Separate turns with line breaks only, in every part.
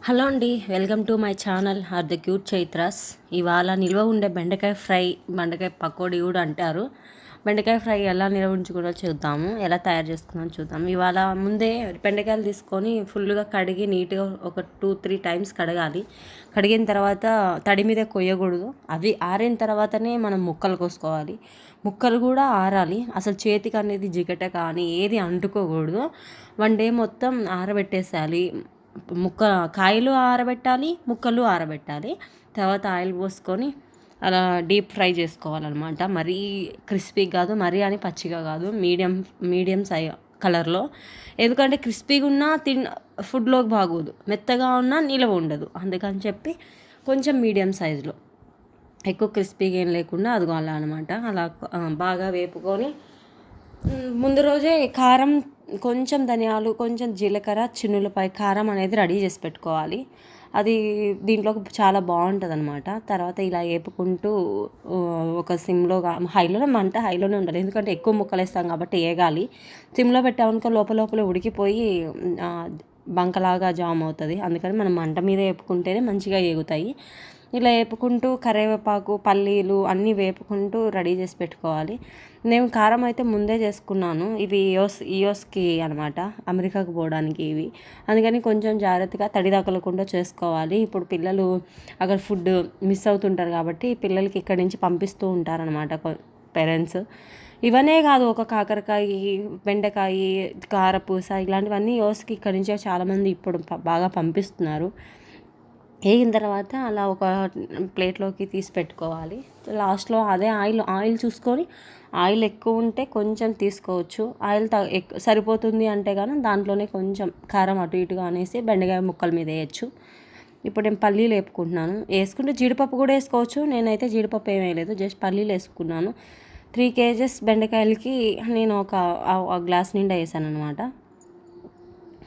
Hello అండి, welcome to my channel are the cute Chaitras. ఇవాళ నిల్వ ఉండే బెండకాయ ఫ్రై, బెండకాయ పకోడీ కూడా అంటారు. బెండకాయ ఫ్రై ఎలా నిల్వ ఉంచుకుంటో చూద్దాము, ఎలా తయారు చేసుకుందామో చూద్దాము. ఇవాళ ముందే బెండకాయలు తీసుకొని ఫుల్గా కడిగి నీట్గా ఒక 2-3 టైమ్స్ కడగాలి. కడిగిన తర్వాత తడి మీద కొయ్యకూడదు. అవి ఆరిన తర్వాతనే మనం ముక్కలు కోసుకోవాలి. ముక్కలు కూడా ఆరాలి. అసలు చేతికి అనేది జిగట కానీ ఏది అంటుకోకూడదు. 1 డే మొత్తం ఆరబెట్టేసేయాలి. కాయలు ఆరబెట్టాలి, ముక్కలు ఆరబెట్టాలి. తర్వాత ఆయిల్ పోసుకొని అలా డీప్ ఫ్రై చేసుకోవాలన్నమాట. మరీ క్రిస్పీ కాదు, మరీ అని పచ్చిగా కాదు, మీడియం కలర్లో. ఎందుకంటే క్రిస్పీగా ఉన్నా ఫుడ్లోకి బాగోదు, మెత్తగా ఉన్నా నిలవ ఉండదు. అందుకని చెప్పి కొంచెం మీడియం సైజులో, ఎక్కువ క్రిస్పీగా ఏం లేకుండా అదిగో అలా అనమాట. అలా బాగా వేపుకొని ముందు రోజే కారం, కొంచెం ధనియాలు, కొంచెం జీలకర్ర, చిన్నులపై కారం అనేది రెడీ చేసి పెట్టుకోవాలి. అది దీంట్లో చాలా బాగుంటుంది అనమాట. తర్వాత ఇలా వేపుకుంటూ ఒక సిమ్లో, మంట హైలోనే ఉండాలి. ఎందుకంటే ఎక్కువ ముక్కలు వేస్తాం కాబట్టి వేగాలి. సిమ్లో పెట్టామనుకో లోపల ఉడికిపోయి బంకలాగా జామ్ అవుతుంది. అందుకని మనం మంట మీద వేపుకుంటేనే మంచిగా వేగుతాయి. ఇలా వేపుకుంటూ కరివేపాకు, పల్లీలు అన్నీ వేపుకుంటూ రెడీ చేసి పెట్టుకోవాలి. నేను కారం అయితే ముందే చేసుకున్నాను. ఇవి ఇయోస్కి అనమాట, అమెరికాకు పోవడానికి ఇవి. అందుకని కొంచెం జాగ్రత్తగా తడి తగలకుండా చేసుకోవాలి. ఇప్పుడు పిల్లలు అక్కడ ఫుడ్ మిస్ అవుతుంటారు కాబట్టి పిల్లలకి ఇక్కడి నుంచి పంపిస్తూ ఉంటారనమాట పేరెంట్స్. ఇవనే కాదు, ఒక కాకరకాయ, బెండకాయ, కారపూస ఇలాంటివన్నీ యోస్కి ఇక్కడి నుంచే చాలామంది ఇప్పుడు బాగా పంపిస్తున్నారు. వేగిన తర్వాత అలా ఒక ప్లేట్లోకి తీసి పెట్టుకోవాలి. లాస్ట్లో అదే ఆయిల్ చూసుకొని, ఆయిల్ ఎక్కువ ఉంటే కొంచెం తీసుకోవచ్చు. ఆయిల్ సరిపోతుంది అంటే కానీ దాంట్లోనే కొంచెం కారం అటు ఇటుగా అనేసి బెండకాయ ముక్కల మీద వేయచ్చు. ఇప్పుడు నేను పల్లీలు వేపుకుంటున్నాను. వేసుకుంటే జీడిపప్పు కూడా వేసుకోవచ్చు. నేనైతే జీడిపప్పు ఏం వేయలేదు, జస్ట్ పల్లీలు వేసుకున్నాను. 3 kgs బెండకాయలకి నేను ఒక గ్లాస్ నిండా వేసాను అనమాట.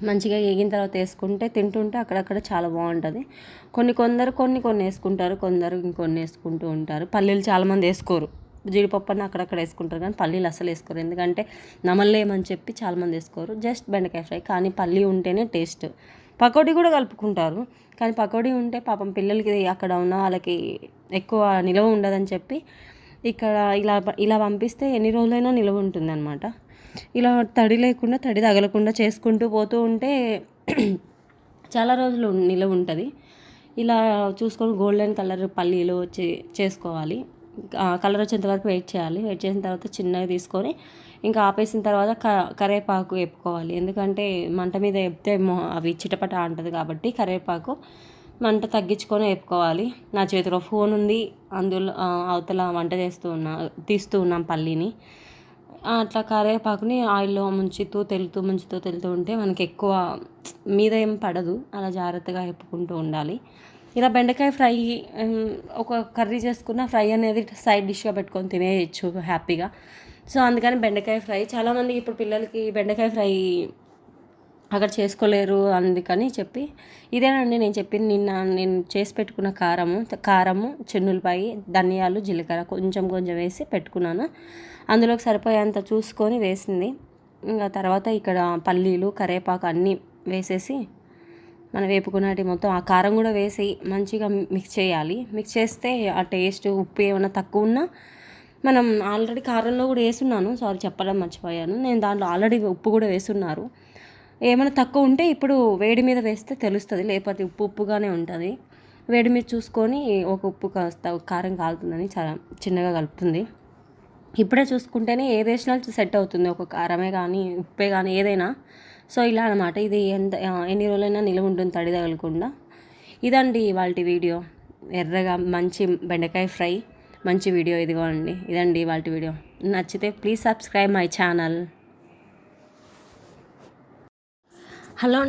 మంచిగా వేగిన తర్వాత వేసుకుంటే తింటుంటే అక్కడక్కడ చాలా బాగుంటుంది. కొన్ని వేసుకుంటారు, కొందరు ఇంకొన్ని వేసుకుంటూ ఉంటారు. పల్లీలు చాలామంది వేసుకోరు. జీడిపప్పు అని అక్కడక్కడ వేసుకుంటారు కానీ పల్లీలు అసలు వేసుకోరు. ఎందుకంటే నమలలేమని చెప్పి చాలామంది వేసుకోరు. జస్ట్ బెండకాయ ఫ్రై, కానీ పల్లీ ఉంటేనే టేస్ట్. పకోడీ కూడా కలుపుకుంటారు, కానీ పకోడీ ఉంటే పాపం పిల్లలకి అక్కడ ఉన్న వాళ్ళకి ఎక్కువ నిలవ ఉండదని చెప్పి ఇక్కడ ఇలా పంపిస్తే ఎన్ని రోజులైనా నిలవ ఉంటుంది అనమాట. ఇలా తడి లేకుండా, తడి తగలకుండా చేసుకుంటూ పోతూ ఉంటే చాలా రోజులు నిలవ ఉంటుంది. ఇలా చూసుకొని గోల్డెన్ కలర్ పల్లీలు చేసుకోవాలి. కలర్ వచ్చేంత వరకు వెయిట్ చేయాలి. వెయిట్ చేసిన తర్వాత చిన్నగా తీసుకొని ఇంకా ఆపేసిన తర్వాత కరివేపాకు వేపుకోవాలి. ఎందుకంటే మంట మీద వేపితే అవి చిటపట అంటుంది కాబట్టి కరివేపాకు మంట తగ్గించుకొని వేపుకోవాలి. నా చేతిలో ఫోన్ ఉంది, అందులో అవతల వంట తీస్తూ ఉన్నాం పల్లీని. అట్లా కరివేపాకుని ఆయిల్లో ముంచుతూ తెలుతూ ఉంటే మనకి ఎక్కువ మీద ఏం పడదు. అలా జాగ్రత్తగా వేపుకుంటూ ఉండాలి. ఇలా బెండకాయ ఫ్రై ఒక కర్రీ చేసుకున్న ఫ్రై అనేది సైడ్ డిష్గా పెట్టుకొని తినేయచ్చు హ్యాపీగా. సో అందుకని బెండకాయ ఫ్రై చాలామంది ఇప్పుడు పిల్లలకి బెండకాయ ఫ్రై అక్కడ చేసుకోలేరు, అందుకని చెప్పి ఇదేనండి నేను చెప్పింది. నిన్న నేను చేసి పెట్టుకున్న కారము, చెన్నులపాయి, ధనియాలు, జీలకర్ర కొంచెం వేసి పెట్టుకున్నాను. అందులోకి సరిపోయేంత చూసుకొని వేసింది. ఇంకా తర్వాత ఇక్కడ పల్లీలు, కరివేపాకు అన్నీ వేసేసి మనం వేపుకున్నటి మొత్తం ఆ కారం కూడా వేసి మంచిగా మిక్స్ చేయాలి. మిక్స్ చేస్తే ఆ టేస్ట్, ఉప్పు ఏమైనా తక్కువ ఉన్నా, మనం ఆల్రెడీ కారంలో కూడా వేసున్నాను, సారీ చెప్పడం మర్చిపోయాను, నేను దాంట్లో ఆల్రెడీ ఉప్పు కూడా వేసున్నారు. ఏమైనా తక్కువ ఉంటే ఇప్పుడు వేడి మీద వేస్తే తెలుస్తుంది, లేకపోతే ఉప్పుగానే ఉంటుంది. వేడి మీద చూసుకొని ఒక ఉప్పు కారం కాలుతుందని చాలా చిన్నగా కలుపుతుంది. ఇప్పుడే చూసుకుంటేనే ఏది వేసినా సెట్ అవుతుంది, ఒక కారమే కానీ ఉప్పే కానీ ఏదైనా. సో ఇలా అనమాట. ఇది ఎన్ని రోజులైనా నిలువ ఉంటుంది తడి తగలకుండా. ఇదండి ఇవాళ వీడియో. ఎర్రగా మంచి బెండకాయ ఫ్రై, మంచి వీడియో ఇదిగోండి. ఇదండి ఇవాళ వీడియో. నచ్చితే please subscribe my channel. Hello.